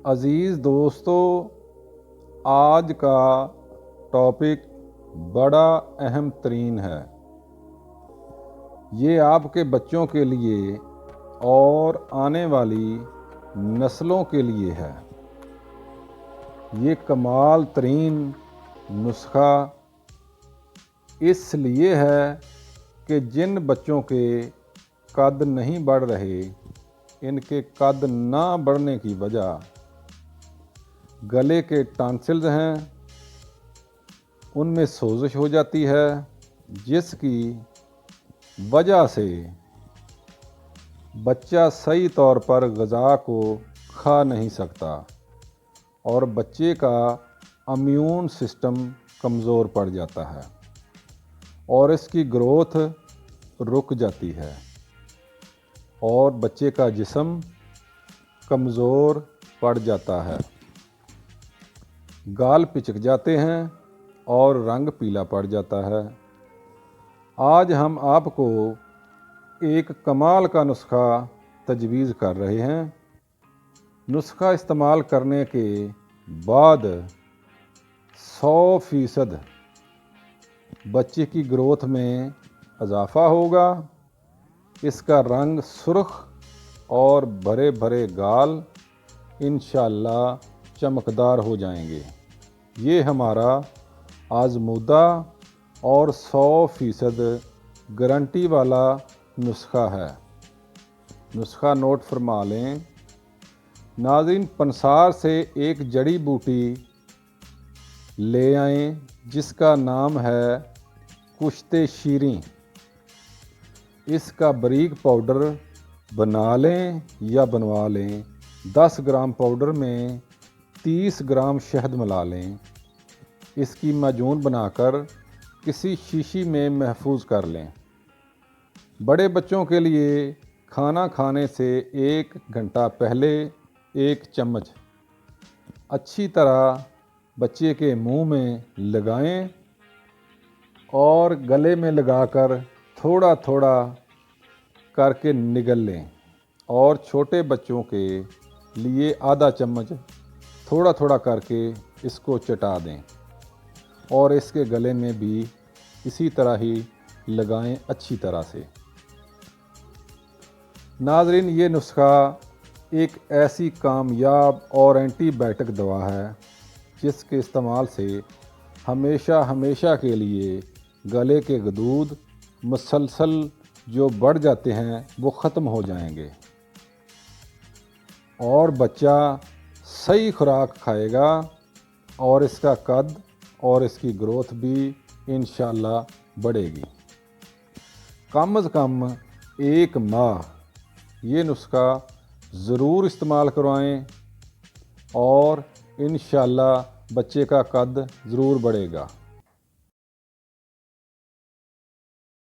عزیز دوستو، آج کا ٹاپک بڑا اہم ترین ہے۔ یہ آپ کے بچوں کے لیے اور آنے والی نسلوں کے لیے ہے۔ یہ کمال ترین نسخہ اس لیے ہے کہ جن بچوں کے قد نہیں بڑھ رہے، ان کے قد نہ بڑھنے کی وجہ گلے کے ٹانسلز ہیں، ان میں سوزش ہو جاتی ہے، جس کی وجہ سے بچہ صحیح طور پر غذا کو کھا نہیں سکتا اور بچے کا امیون سسٹم کمزور پڑ جاتا ہے اور اس کی گروتھ رک جاتی ہے اور بچے کا جسم کمزور پڑ جاتا ہے، گال پچک جاتے ہیں اور رنگ پیلا پڑ جاتا ہے۔ آج ہم آپ کو ایک کمال کا نسخہ تجویز کر رہے ہیں۔ نسخہ استعمال کرنے کے بعد 100% بچے کی گروتھ میں اضافہ ہوگا، اس کا رنگ سرخ اور بھرے بھرے گال انشاءاللہ چمکدار ہو جائیں گے۔ یہ ہمارا آزمودہ اور 100% گارنٹی والا نسخہ ہے۔ نسخہ نوٹ فرما لیں۔ ناظرین، پنسار سے ایک جڑی بوٹی لے آئیں جس کا نام ہے کشت شیریں۔ اس کا باریک پاؤڈر بنا لیں یا بنوا لیں۔ 10 گرام پاؤڈر میں 30 گرام شہد ملا لیں۔ اس کی معجون بنا کر کسی شیشی میں محفوظ کر لیں۔ بڑے بچوں کے لیے کھانا کھانے سے 1 گھنٹہ پہلے 1 چمچ اچھی طرح بچے کے منہ میں لگائیں اور گلے میں لگا کر تھوڑا تھوڑا کر کے نگل لیں، اور چھوٹے بچوں کے لیے آدھا چمچ تھوڑا تھوڑا کر کے اس کو چٹا دیں اور اس کے گلے میں بھی اسی طرح ہی لگائیں اچھی طرح سے۔ ناظرین، یہ نسخہ ایک ایسی کامیاب اور اینٹی بائیوٹک دوا ہے جس کے استعمال سے ہمیشہ کے لیے گلے کے غدود مسلسل جو بڑھ جاتے ہیں وہ ختم ہو جائیں گے اور بچہ صحیح خوراک کھائے گا اور اس کا قد اور اس کی گروتھ بھی انشاءاللہ بڑھے گی۔ کم از کم 1 ماہ یہ نسخہ ضرور استعمال کروائیں اور انشاءاللہ بچے کا قد ضرور بڑھے گا۔